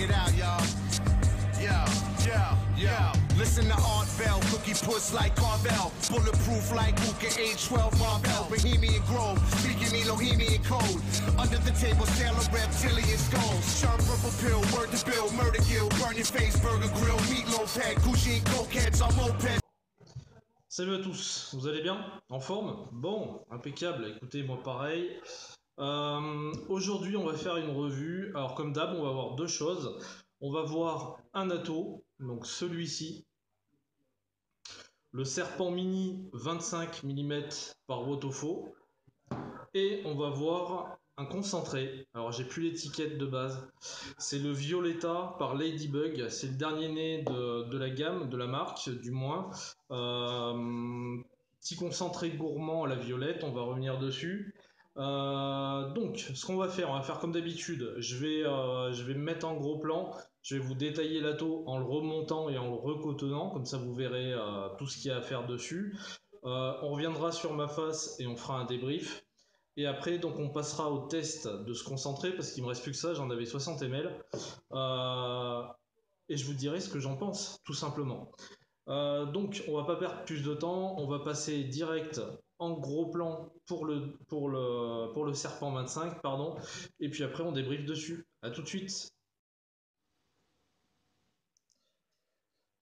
it out, y'all. Yeah, yeah, yeah. Listen to Art Bell, cookie puss like Carvel, bulletproof like Luke and H12 Marvel, Bohemian Grove, speaking Elohimian code. Under the table, sailor reptilian skulls. Sharp purple pill, word to bill, murder kill, burn your face, burger grill, meatloaf head, Gucci cokeheads on moped. Salut à tous, vous allez bien? En forme? Bon, impeccable, écoutez, moi pareil. Aujourd'hui, on va faire une revue. Alors, comme d'hab, on va voir deux choses. On va voir un atto, donc celui-ci, le serpent mini 25 mm par Wotofo, et on va voir un concentré. Alors, j'ai plus l'étiquette de base. C'est le Violetta par Ladybug. C'est le dernier né de la gamme, de la marque, du moins. Petit concentré gourmand à la violette, on va revenir dessus. Donc, ce qu'on va faire comme d'habitude, je vais me mettre en gros plan, je vais vous détailler l'atto en le remontant et en le recotonnant, comme ça vous verrez tout ce qu'il y a à faire dessus. On reviendra sur ma face et on fera un débrief. Et après, donc, on passera au test de ce concentré, parce qu'il me reste plus que ça, j'en avais 60 ml. Et je vous dirai ce que j'en pense, tout simplement. Donc, on va pas perdre plus de temps, on va passer direct en gros plan pour le serpent 25, pardon, et puis après on débriefe dessus. À tout de suite.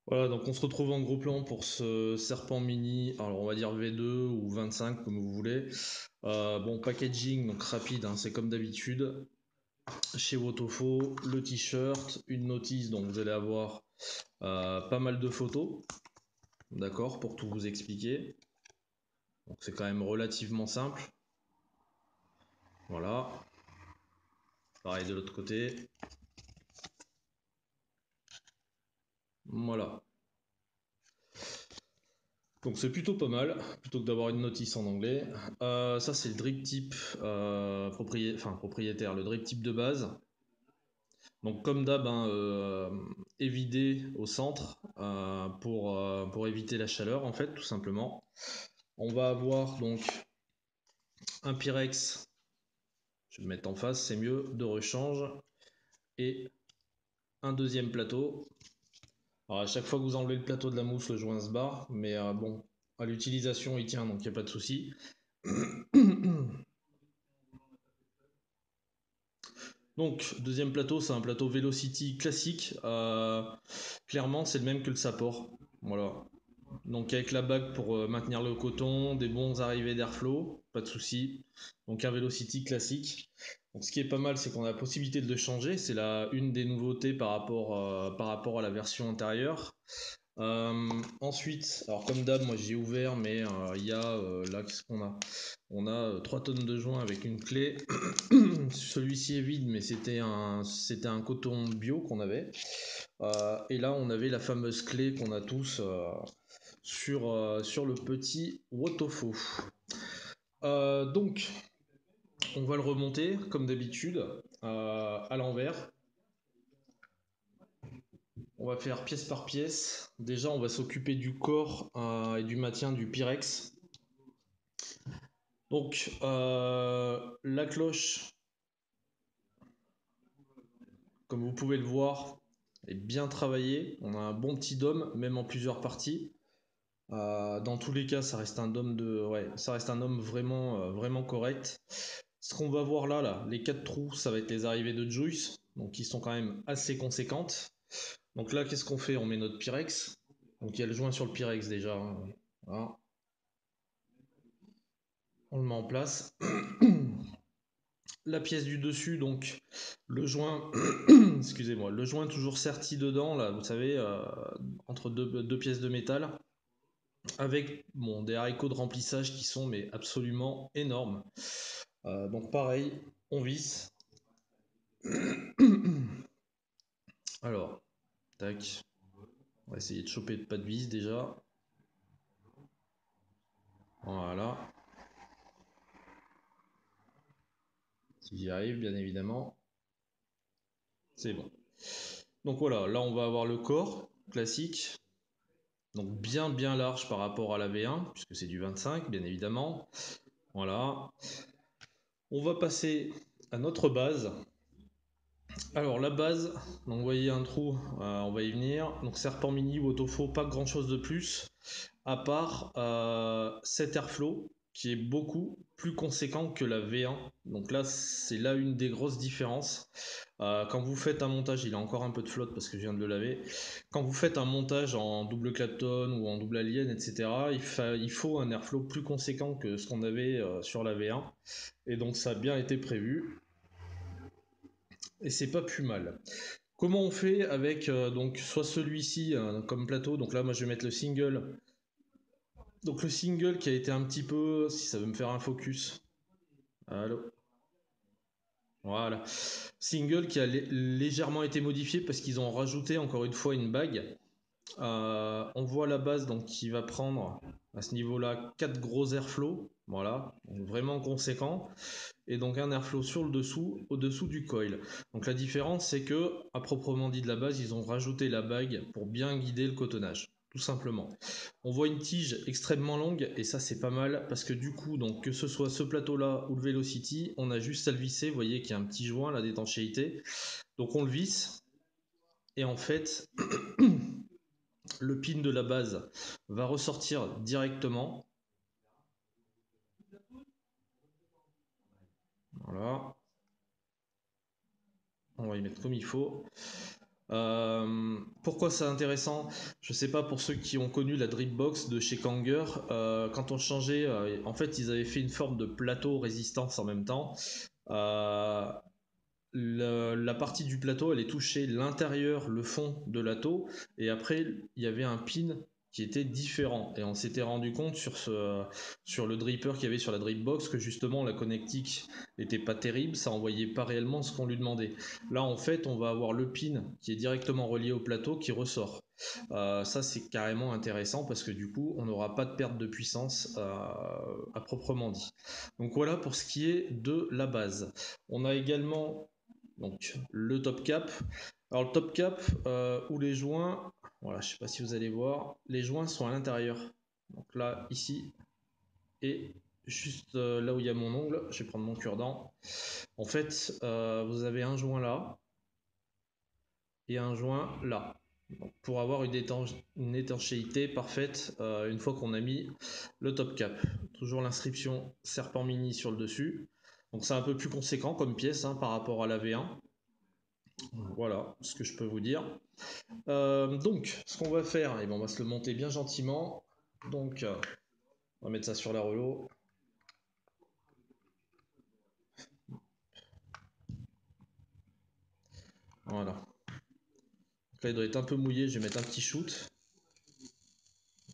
Voilà, donc on se retrouve en gros plan pour ce serpent mini, alors on va dire V2 ou 25 comme vous voulez. Bon, packaging, donc rapide, hein, c'est comme d'habitude. Chez Wotofo, le t-shirt, une notice, donc vous allez avoir pas mal de photos, d'accord, pour tout vous expliquer. Donc c'est quand même relativement simple. Voilà. Pareil de l'autre côté. Voilà. Donc c'est plutôt pas mal, plutôt que d'avoir une notice en anglais. Ça c'est le drip tip propriétaire, le drip tip de base. Donc comme d'hab, hein, évidé au centre pour éviter la chaleur en fait, tout simplement. On va avoir donc un Pyrex, je vais me mettre en face, c'est mieux, de rechange, et un deuxième plateau. Alors à chaque fois que vous enlevez le plateau de la mousse, le joint se barre, mais bon, à l'utilisation il tient, donc il n'y a pas de souci. Donc, deuxième plateau, c'est un plateau Velocity classique. Clairement, c'est le même que le Sapor. Voilà. Donc, avec la bague pour maintenir le coton, des bons arrivées d'airflow, pas de souci. Donc, un Velocity classique. Donc, ce qui est pas mal, c'est qu'on a la possibilité de le changer. C'est une des nouveautés par rapport à la version antérieure. Ensuite, alors comme d'hab, moi j'ai ouvert, mais il y a là, qu'est-ce qu'on a? On a 3 tonnes de joints avec une clé. Celui-ci est vide, mais c'était un coton bio qu'on avait. Et là, on avait la fameuse clé qu'on a tous sur le petit Wotofo. Donc, on va le remonter comme d'habitude à l'envers. On va faire pièce par pièce. Déjà, on va s'occuper du corps et du maintien du Pyrex. Donc, la cloche, comme vous pouvez le voir, est bien travaillée. On a un bon petit dôme, même en plusieurs parties. Dans tous les cas, ça reste un dôme ça reste un dôme vraiment, vraiment correct. Ce qu'on va voir là, les 4 trous, ça va être les arrivées de Juice, donc qui sont quand même assez conséquentes. Donc là, qu'est-ce qu'on fait? On met notre Pyrex. Donc il y a le joint sur le Pyrex déjà, hein. Voilà. On le met en place. La pièce du dessus, donc le joint, excusez-moi, le joint toujours serti dedans, là, vous savez, entre deux pièces de métal, avec des haricots de remplissage qui sont mais absolument énormes. Donc pareil, on visse. Alors, tac, on va essayer de choper pas de vis déjà. Voilà. Si j'y arrive, bien évidemment. C'est bon. Donc voilà, là on va avoir le corps classique. Donc bien large par rapport à la V1, puisque c'est du 25, bien évidemment. Voilà. On va passer à notre base. Alors la base, donc vous voyez un trou, on va y venir. Donc serpent mini ou autofaux, pas grand chose de plus, à part cet airflow qui est beaucoup plus conséquent que la V1. Donc là, c'est là une des grosses différences. Quand vous faites un montage, il a encore un peu de flotte parce que je viens de le laver. Quand vous faites un montage en double Clapton ou en double Alien, etc., il faut un airflow plus conséquent que ce qu'on avait sur la V1. Et donc ça a bien été prévu. Et c'est pas plus mal. Comment on fait avec donc soit celui-ci comme plateau, donc là moi je vais mettre le single. Donc le single qui a été un petit peu, si ça veut me faire un focus. Allô. Voilà. Single qui a légèrement été modifié parce qu'ils ont rajouté encore une fois une bague. On voit la base donc qui va prendre à ce niveau-là 4 gros airflow. Voilà, donc vraiment conséquent. Et donc un airflow sur le dessous, au-dessous du coil. Donc la différence c'est que, à proprement dit de la base, ils ont rajouté la bague pour bien guider le cotonnage, tout simplement. On voit une tige extrêmement longue et ça c'est pas mal parce que du coup, donc que ce soit ce plateau-là ou le Velocity, on a juste à le visser. Vous voyez qu'il y a un petit joint là d'étanchéité. Donc on le visse et en fait, le pin de la base va ressortir directement. Voilà. On va y mettre comme il faut. Pourquoi c'est intéressant? Je sais pas pour ceux qui ont connu la Dripbox de chez Kanger, quand on changeait, en fait ils avaient fait une forme de plateau résistance en même temps. Euh, la partie du plateau elle est touchée l'intérieur, le fond de la taux, et après il y avait un pin qui était différent. Et on s'était rendu compte sur le dripper qu'il y avait sur la Dripbox que justement la connectique n'était pas terrible, ça envoyait pas réellement ce qu'on lui demandait. Là en fait on va avoir le pin qui est directement relié au plateau qui ressort. Ça c'est carrément intéressant parce que du coup on n'aura pas de perte de puissance à proprement dit. Donc voilà pour ce qui est de la base. On a également donc le top cap. Alors le top cap où les joints, voilà, je sais pas si vous allez voir, les joints sont à l'intérieur. Donc là, ici, et juste là où il y a mon ongle, je vais prendre mon cure-dent. En fait, vous avez un joint là et un joint là. Donc, pour avoir une étanchéité parfaite une fois qu'on a mis le top cap. Toujours l'inscription serpent mini sur le dessus. Donc c'est un peu plus conséquent comme pièce par rapport à la V1. Voilà ce que je peux vous dire. Donc, ce qu'on va faire, on va se le monter bien gentiment. Donc, on va mettre ça sur la rouleau. Voilà. Donc là, il doit être un peu mouillé. Je vais mettre un petit shoot.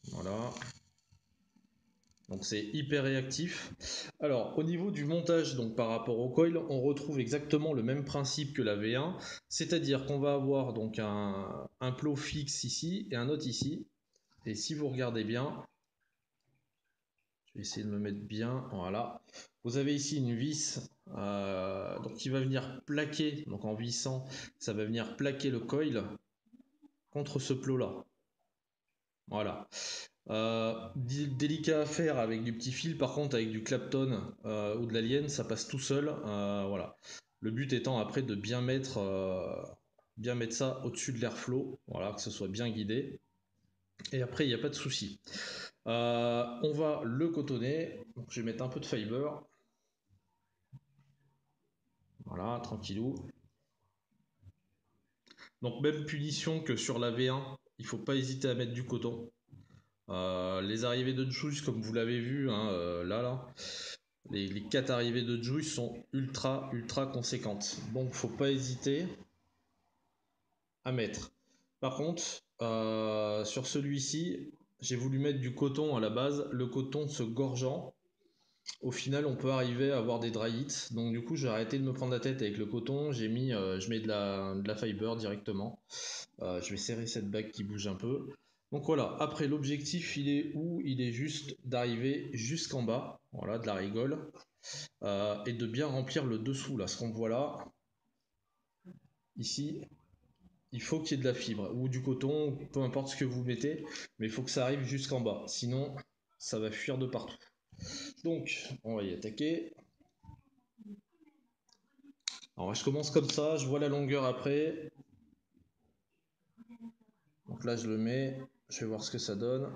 Voilà. Donc c'est hyper réactif. Alors au niveau du montage, donc par rapport au coil, on retrouve exactement le même principe que la V1, c'est-à-dire qu'on va avoir donc un plot fixe ici et un autre ici. Et si vous regardez bien, je vais essayer de me mettre bien, voilà. Vous avez ici une vis donc qui va venir plaquer, donc en vissant, ça va venir plaquer le coil contre ce plot là. Voilà. Délicat à faire avec du petit fil, par contre avec du Clapton ou de l'Alien, ça passe tout seul. Voilà. Le but étant après de bien mettre ça au-dessus de l'airflow, voilà, que ce soit bien guidé. Et après, il n'y a pas de souci. On va le cotonner. Donc, je vais mettre un peu de fiber. Voilà, tranquillou. Donc même punition que sur la V1, il ne faut pas hésiter à mettre du coton. Les arrivées de Juice, comme vous l'avez vu, là, les 4 arrivées de Juice sont ultra conséquentes. Donc faut pas hésiter à mettre. Par contre, sur celui-ci, j'ai voulu mettre du coton à la base, le coton se gorgeant. Au final, on peut arriver à avoir des dry hits. Donc du coup, j'ai arrêté de me prendre la tête avec le coton. Je mets de la fiber directement. Je vais serrer cette bague qui bouge un peu. Donc voilà, après l'objectif il est où? Il est juste d'arriver jusqu'en bas, voilà, de la rigole, et de bien remplir le dessous, là, ce qu'on voit là, ici, il faut qu'il y ait de la fibre, ou du coton, peu importe ce que vous mettez, mais il faut que ça arrive jusqu'en bas, sinon ça va fuir de partout. Donc, on va y attaquer. Alors je commence comme ça, je vois la longueur après. Donc là je le mets, je vais voir ce que ça donne.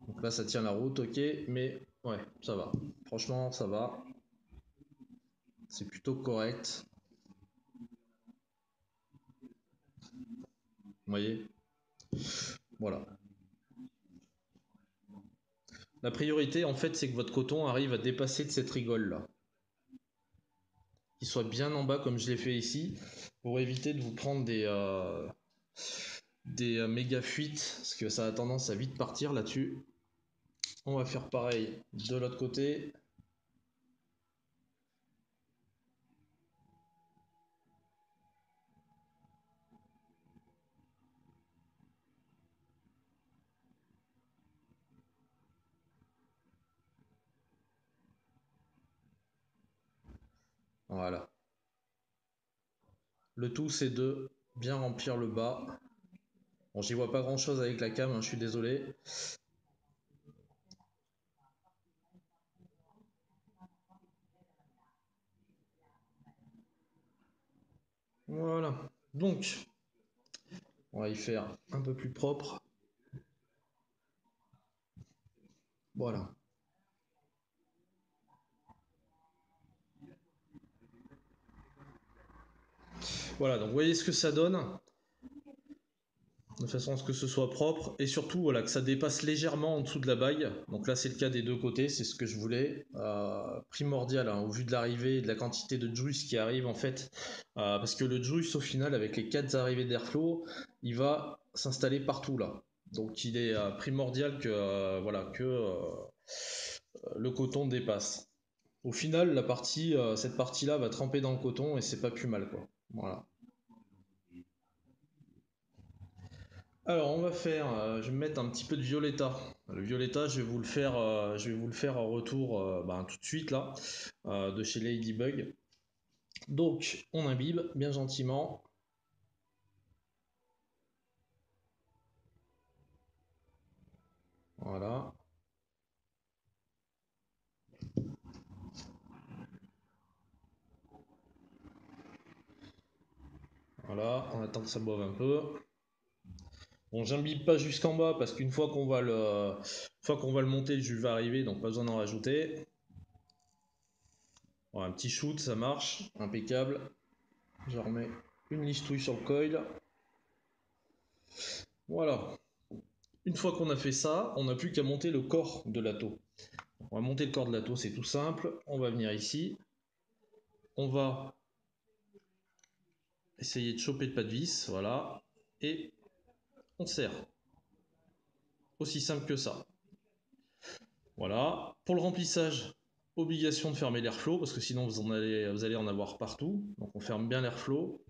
Donc là ça tient la route, ok, mais ouais, ça va. Franchement, ça va. C'est plutôt correct. Vous voyez? Voilà. La priorité, en fait, c'est que votre coton arrive à dépasser de cette rigole là. Qu'il soit bien en bas comme je l'ai fait ici, pour éviter de vous prendre des méga fuites, parce que ça a tendance à vite partir là-dessus. On va faire pareil de l'autre côté. Voilà. Le tout, c'est de bien remplir le bas. Bon, j'y vois pas grand chose avec la cam, hein, je suis désolé. Voilà. Donc, on va y faire un peu plus propre. Voilà. Voilà, donc vous voyez ce que ça donne. De façon à ce que ce soit propre et surtout voilà, que ça dépasse légèrement en dessous de la bague. Donc là c'est le cas des deux côtés, c'est ce que je voulais. Primordial hein, au vu de l'arrivée et de la quantité de juice qui arrive en fait. Parce que le juice au final avec les 4 arrivées d'airflow, il va s'installer partout là. Donc il est primordial que, voilà, que le coton dépasse. Au final la partie, cette partie là va tremper dans le coton et c'est pas plus mal quoi. Voilà. Alors on va faire, je vais mettre un petit peu de violetta. Le violetta, je vais vous le faire en retour tout de suite là, de chez Ladybug. Donc on imbibe bien gentiment. Voilà. Voilà, on attend que ça boive un peu. Bon, j'imbibe pas jusqu'en bas parce qu'une fois qu'on va le monter, le jus va arriver, donc pas besoin d'en rajouter. Bon, un petit shoot, ça marche, impeccable. Je remets une listouille sur le coil. Voilà. Une fois qu'on a fait ça, on n'a plus qu'à monter le corps de l'atto. On va monter le corps de l'atto, c'est tout simple. On va venir ici. On va essayer de choper le pas de vis, voilà. Et on serre. Aussi simple que ça. Voilà. Pour le remplissage, obligation de fermer l'airflow, parce que sinon vous allez en avoir partout. Donc on ferme bien l'airflow.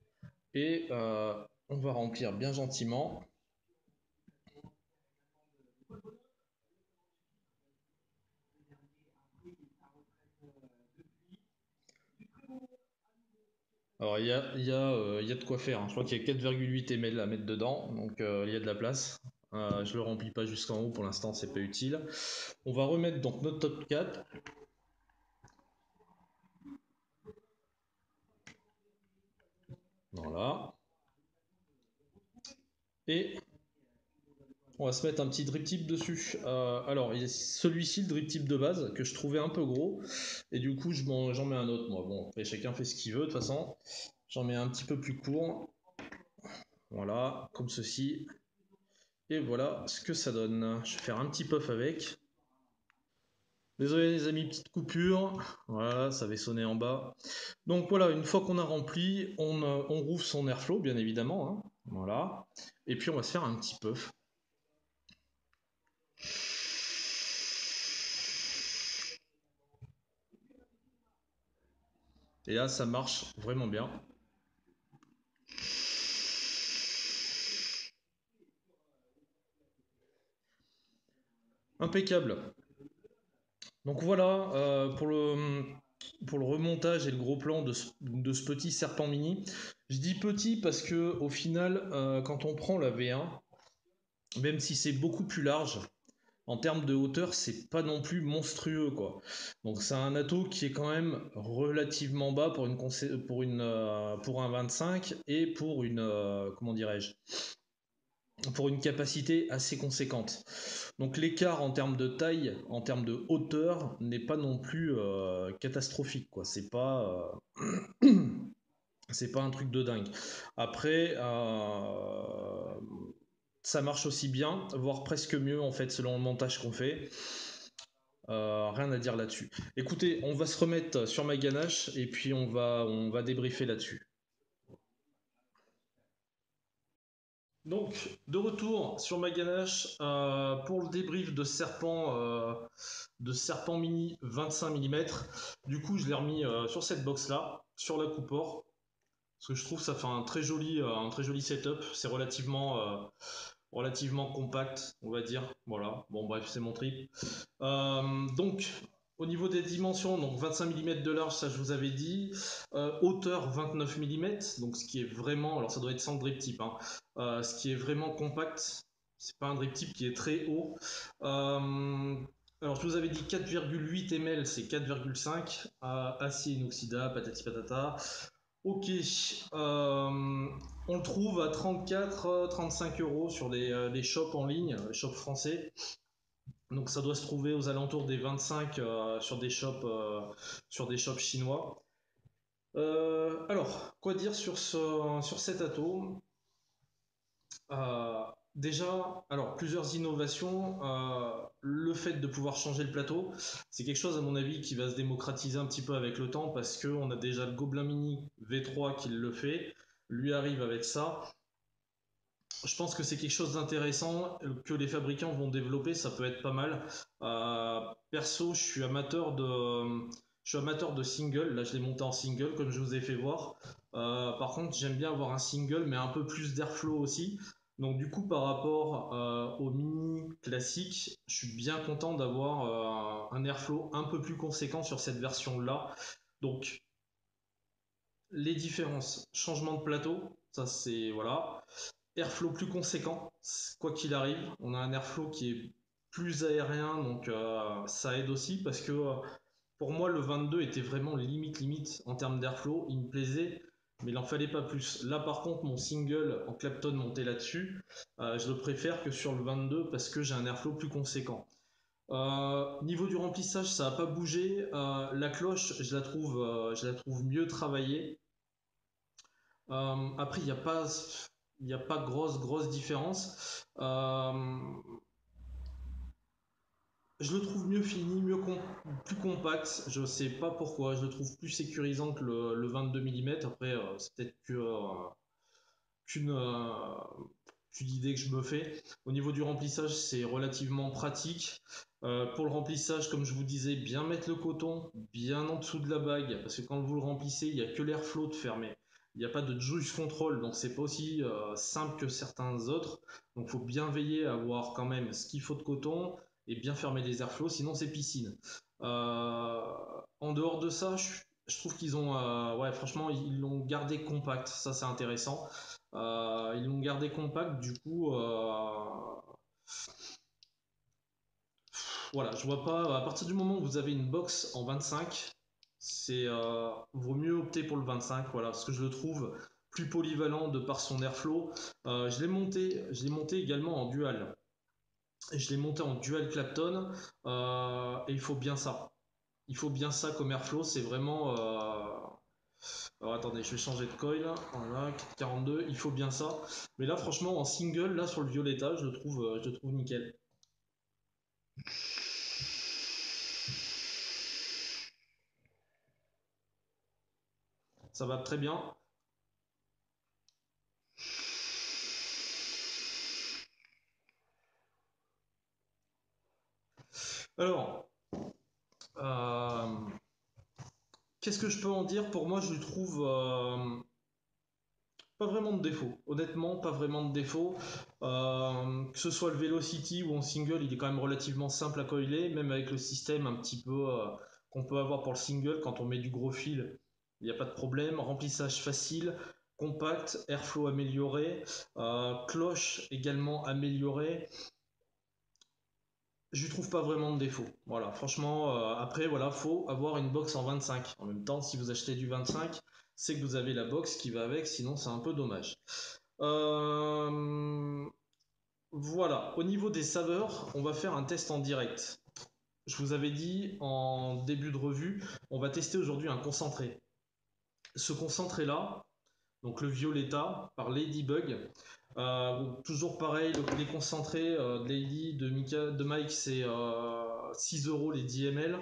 Et on va remplir bien gentiment. Alors il y a de quoi faire, hein. Je crois qu'il y a 4,8 ml à mettre dedans, donc il y a de la place. Je le remplis pas jusqu'en haut pour l'instant, c'est pas utile. On va remettre donc notre top 4. Voilà. Et on va se mettre un petit drip tip dessus. Alors, il y a celui-ci, le drip tip de base, que je trouvais un peu gros. Et du coup, j'en mets un autre, moi. Bon, après, chacun fait ce qu'il veut, de toute façon. J'en mets un petit peu plus court. Voilà, comme ceci. Et voilà ce que ça donne. Je vais faire un petit puff avec. Désolé les amis, petite coupure. Voilà, ça avait sonné en bas. Donc voilà, une fois qu'on a rempli, on rouvre son airflow, bien évidemment, hein. Voilà. Et puis on va se faire un petit puff. Et là, ça marche vraiment bien. Impeccable. Donc voilà pour le remontage et le gros plan de ce petit serpent mini. Je dis petit parce que au final, quand on prend la V1, même si c'est beaucoup plus large, en termes de hauteur, c'est pas non plus monstrueux quoi. Donc c'est un atout qui est quand même relativement bas pour pour un 25 et pour une comment dirais-je, pour une capacité assez conséquente. Donc l'écart en termes de taille, en termes de hauteur, n'est pas non plus catastrophique quoi. C'est pas un truc de dingue. Après, ça marche aussi bien, voire presque mieux en fait selon le montage qu'on fait. Rien à dire là-dessus. Écoutez, on va se remettre sur ma ganache et puis on va débriefer là-dessus. Donc, de retour sur ma ganache pour le débrief de Serpent Mini 25 mm. Du coup, je l'ai remis sur cette box-là, sur la coupore. Parce que je trouve que ça fait un très joli setup. C'est relativement compact, on va dire. Voilà. Bon, bref, c'est mon trip. Donc, au niveau des dimensions, donc 25 mm de large, ça je vous avais dit. Hauteur 29 mm, donc ce qui est vraiment, alors ça doit être sans drip tip, hein, ce qui est vraiment compact. C'est pas un drip tip qui est très haut. Alors je vous avais dit 4,8 ml, c'est 4,5. Acier inoxydable, patati patata. Ok, on le trouve à 34-35 euros sur les shops en ligne, les shops français. Donc ça doit se trouver aux alentours des 25 sur des shops chinois. Alors, quoi dire sur cet atome? Déjà, alors plusieurs innovations. Le fait de pouvoir changer le plateau, c'est quelque chose à mon avis qui va se démocratiser un petit peu avec le temps parce qu'on a déjà le Gobelin Mini V3 qui le fait. Lui arrive avec ça. Je pense que c'est quelque chose d'intéressant que les fabricants vont développer, ça peut être pas mal. Perso, je suis amateur de single. Là, je l'ai monté en single, comme je vous ai fait voir. Par contre, j'aime bien avoir un single, mais un peu plus d'airflow aussi. Donc, du coup, par rapport au mini classique, je suis bien content d'avoir un airflow un peu plus conséquent sur cette version-là. Donc, les différences, changement de plateau, ça c'est voilà. Airflow plus conséquent, quoi qu'il arrive. On a un airflow qui est plus aérien, donc ça aide aussi parce que pour moi le 22 était vraiment limite en termes d'airflow. Il me plaisait, mais il en fallait pas plus. Là par contre, mon single en Clapton monté là-dessus, je le préfère que sur le 22 parce que j'ai un airflow plus conséquent. Niveau du remplissage, ça n'a pas bougé. La cloche, je la trouve mieux travaillée. Après, il y a pas grosse différence. Je le trouve mieux fini, plus compact. Je sais pas pourquoi. Je le trouve plus sécurisant que le 22 mm. Après, c'est peut-être qu'une qu'une idée que je me fais. Au niveau du remplissage, c'est relativement pratique. Pour le remplissage, comme je vous disais, bien mettre le coton bien en dessous de la bague, parce que quand vous le remplissez, il n'y a que l'airflow de fermer. Il n'y a pas de juice control, donc c'est pas aussi simple que certains autres. Donc il faut bien veiller à avoir quand même ce qu'il faut de coton et bien fermer les airflows, sinon c'est piscine. En dehors de ça, je trouve qu'ils ont, ouais, franchement, ils l'ont gardé compact, ça c'est intéressant. Ils l'ont gardé compact, du coup, voilà, je vois pas. À partir du moment où vous avez une box en 25, vaut mieux opter pour le 25, voilà, parce que je le trouve plus polyvalent de par son airflow. Je l'ai monté également en dual. Je l'ai monté en dual Clapton et il faut bien ça. Il faut bien ça comme airflow, c'est vraiment. Alors attendez, je vais changer de coil. Voilà, 442, il faut bien ça. Mais là, franchement, en single, là sur le Violetta, je le trouve nickel. Ça va très bien. Alors, euh, qu'est-ce que je peux en dire? Pour moi, je lui trouve pas vraiment de défaut. Honnêtement, pas vraiment de défaut. Que ce soit le Velocity ou en single, il est quand même relativement simple à coiler, même avec le système un petit peu qu'on peut avoir pour le single quand on met du gros fil. Il n'y a pas de problème. Remplissage facile. compact, airflow amélioré, cloche également améliorée. Je lui trouve pas vraiment de défaut. Voilà, franchement, après, voilà, faut avoir une box en 25. En même temps, si vous achetez du 25, c'est que vous avez la box qui va avec, sinon c'est un peu dommage. Euh, voilà, au niveau des saveurs, on va faire un test en direct. Je vous avais dit en début de revue, on va tester aujourd'hui un concentré. Ce concentré-là, donc le Violetta par Ladybug. Toujours pareil, les concentrés de Lady, de Mike, c'est 6 euros les 10 ml.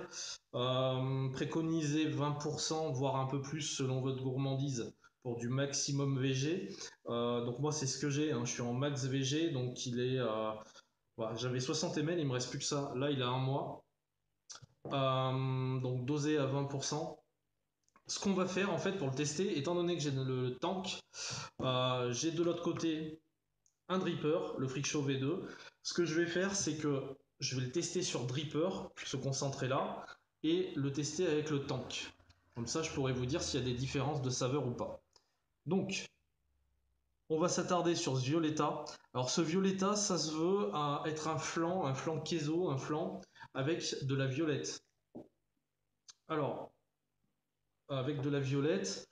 Préconisez 20%, voire un peu plus selon votre gourmandise pour du maximum VG. Donc moi c'est ce que j'ai, hein. Je suis en max VG, donc il est... voilà, j'avais 60 ml, il me reste plus que ça. Là il a un mois. Donc dosé à 20%. Ce qu'on va faire en fait pour le tester, étant donné que j'ai le tank, j'ai de l'autre côté un dripper, le Freak Show V2. Ce que je vais faire, c'est que je vais le tester sur dripper, ce concentré là, et le tester avec le tank. Comme ça, je pourrais vous dire s'il y a des différences de saveur ou pas. Donc, on va s'attarder sur ce Violetta. Alors, ce Violetta, ça se veut être un flan queso, un flan avec de la violette. Alors, avec de la violette.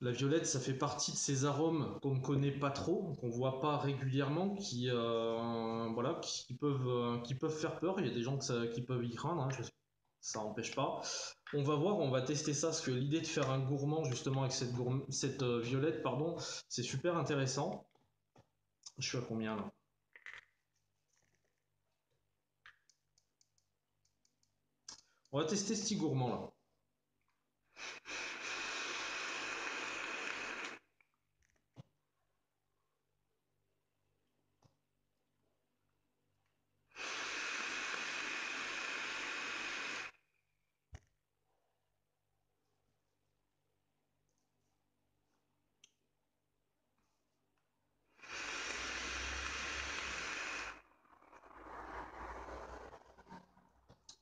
La violette, ça fait partie de ces arômes qu'on ne connaît pas trop, qu'on voit pas régulièrement, voilà, qui peuvent faire peur. Il y a des gens qui peuvent y craindre, hein, ça n'empêche pas. On va voir, on va tester ça, parce que l'idée de faire un gourmand justement avec cette violette, pardon, c'est super intéressant. Je suis à combien là? On va tester ce petit gourmand là.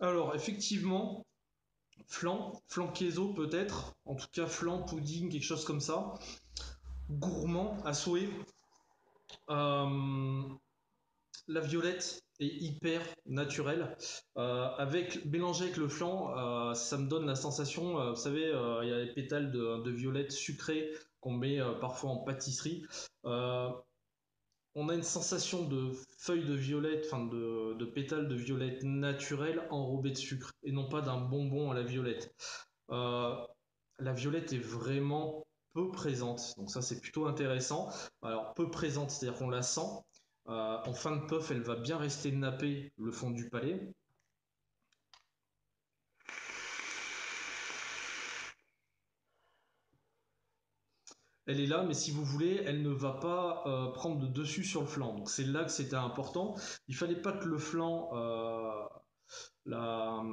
Alors effectivement, flan queso peut-être, en tout cas flan pudding, quelque chose comme ça. Gourmand à souhait. Euh, la violette est hyper naturelle. Avec mélangé avec le flan, ça me donne la sensation, vous savez, il y a les pétales de violette sucrée qu'on met parfois en pâtisserie. Euh, on a une sensation de feuilles de violette, enfin de pétales de violette naturelles enrobées de sucre et non pas d'un bonbon à la violette. Euh, la violette est vraiment peu présente, donc ça c'est plutôt intéressant. Alors peu présente, c'est-à-dire qu'on la sent. En fin de puff, elle va bien rester nappée le fond du palais. Elle est là, mais si vous voulez, elle ne va pas prendre de dessus sur le flanc. Donc c'est là que c'était important. Il fallait pas que le flanc, la,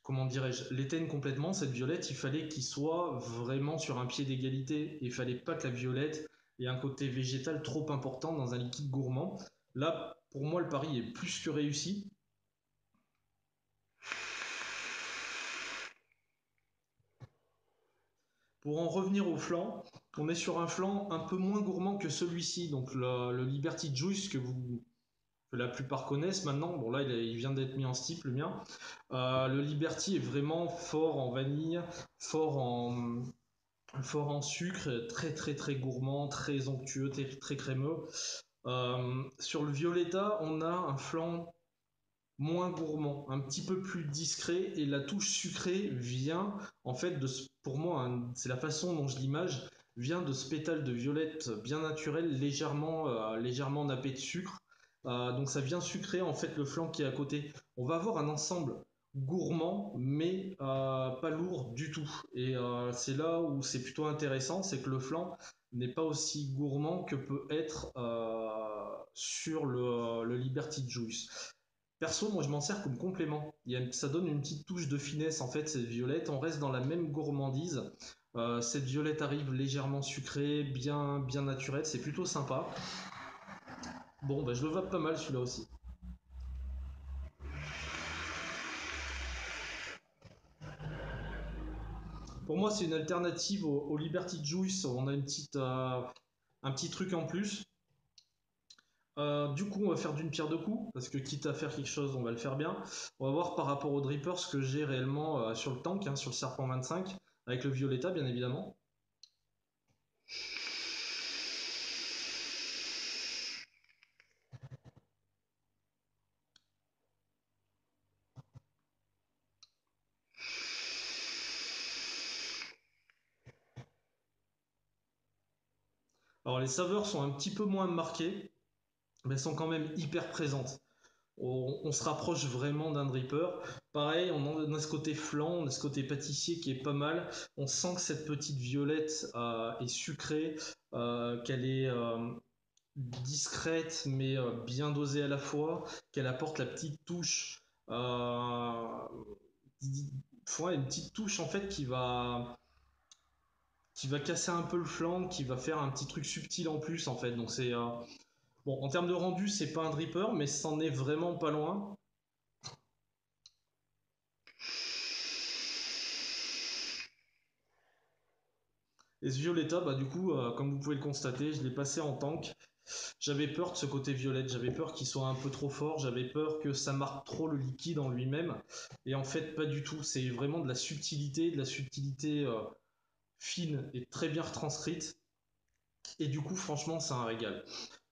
comment dirais-je, l'éteigne complètement, cette violette. Il fallait qu'il soit vraiment sur un pied d'égalité. Il fallait pas que la violette ait un côté végétal trop important dans un liquide gourmand. Là, pour moi, le pari est plus que réussi. Pour en revenir au flan, on est sur un flan un peu moins gourmand que celui-ci, donc le Liberty Juice que la plupart connaissent maintenant. Bon là, il vient d'être mis en stipe, le mien. Le Liberty est vraiment fort en vanille, fort en, fort en sucre, très très très gourmand, très onctueux, très, très crémeux. Sur le Violetta, on a un flan moins gourmand, un petit peu plus discret, et la touche sucrée vient, en fait, pour moi, hein, c'est la façon dont je l'image, vient de ce pétale de violette bien naturel, légèrement nappé de sucre. Donc ça vient sucrer en fait le flanc qui est à côté. On va avoir un ensemble gourmand, mais pas lourd du tout. Et c'est là où c'est plutôt intéressant, c'est que le flanc n'est pas aussi gourmand que peut être sur le Liberty Juice. Perso, moi je m'en sers comme complément. Ça donne une petite touche de finesse en fait, cette violette. On reste dans la même gourmandise. Cette violette arrive légèrement sucrée, bien naturelle. C'est plutôt sympa. Bon, bah, je le vois pas mal celui-là aussi. Pour moi, c'est une alternative au Liberty Juice. On a un petit truc en plus. Du coup, on va faire d'une pierre deux coups, parce que quitte à faire quelque chose, on va le faire bien. On va voir par rapport au dripper ce que j'ai réellement sur le tank, hein, sur le Serpent 25, avec le Violetta, bien évidemment. Alors, les saveurs sont un petit peu moins marquées, mais elles sont quand même hyper présentes. On se rapproche vraiment d'un dripper. Pareil, on a ce côté flan, on a ce côté pâtissier qui est pas mal. On sent que cette petite violette est sucrée, qu'elle est discrète mais bien dosée à la fois, qu'elle apporte la petite touche, ouais, une petite touche en fait qui va casser un peu le flanc, qui va faire un petit truc subtil en plus en fait. Donc c'est bon en termes de rendu, c'est pas un dripper, mais c'en est vraiment pas loin. Et ce Violetta, bah du coup, comme vous pouvez le constater, je l'ai passé en tank. J'avais peur de ce côté violette, j'avais peur qu'il soit un peu trop fort, j'avais peur que ça marque trop le liquide en lui-même. Et en fait, pas du tout. C'est vraiment de la subtilité fine et très bien retranscrite. Et du coup, franchement, c'est un régal.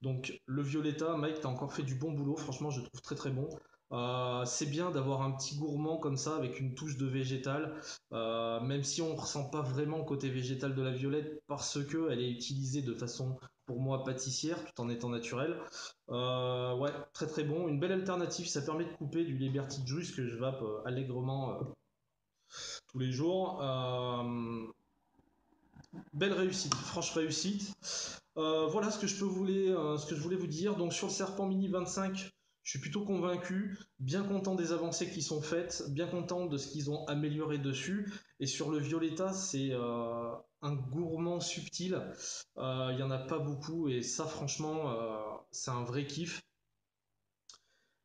Donc, le Violetta, Mike, t'as encore fait du bon boulot. Franchement, je le trouve très très bon. C'est bien d'avoir un petit gourmand comme ça avec une touche de végétal, même si on ne ressent pas vraiment le côté végétal de la violette parce que elle est utilisée de façon, pour moi, pâtissière tout en étant naturelle. Ouais, très très bon. Une belle alternative. Ça permet de couper du Liberty Juice que je vape allègrement tous les jours. Belle réussite, franche réussite. Voilà ce que je voulais vous dire. Donc sur le Serpent Mini 25, je suis plutôt convaincu, bien content des avancées qui sont faites, bien content de ce qu'ils ont amélioré dessus. Et sur le Violetta, c'est un gourmand subtil. Il y en a pas beaucoup et ça, franchement, c'est un vrai kiff.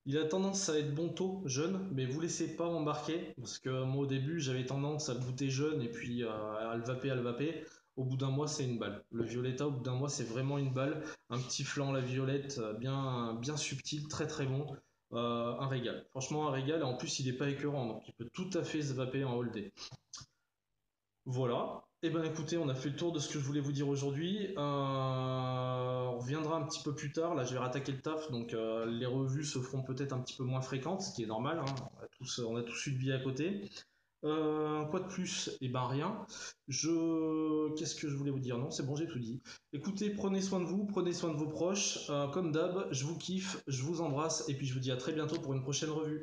Il a tendance à être bon taux, jeune, mais vous laissez pas embarquer, parce que moi au début j'avais tendance à le goûter jeune et puis à le vaper, à le vaper. Au bout d'un mois c'est une balle. Le Violetta au bout d'un mois c'est vraiment une balle. Un petit flanc la violette, bien subtil, très très bon. Un régal. Franchement un régal et en plus il est pas écœurant, donc il peut tout à fait se vaper en all day. Voilà. Eh ben écoutez, on a fait le tour de ce que je voulais vous dire aujourd'hui. On reviendra un petit peu plus tard. Là, je vais rattaquer le taf, donc les revues se feront peut-être un petit peu moins fréquentes, ce qui est normal, hein. On a tous une vie à côté. Quoi de plus? Eh ben rien. Qu'est-ce que je voulais vous dire? Non, c'est bon, j'ai tout dit. Écoutez, prenez soin de vous, prenez soin de vos proches. Comme d'hab, je vous kiffe, je vous embrasse, et puis je vous dis à très bientôt pour une prochaine revue.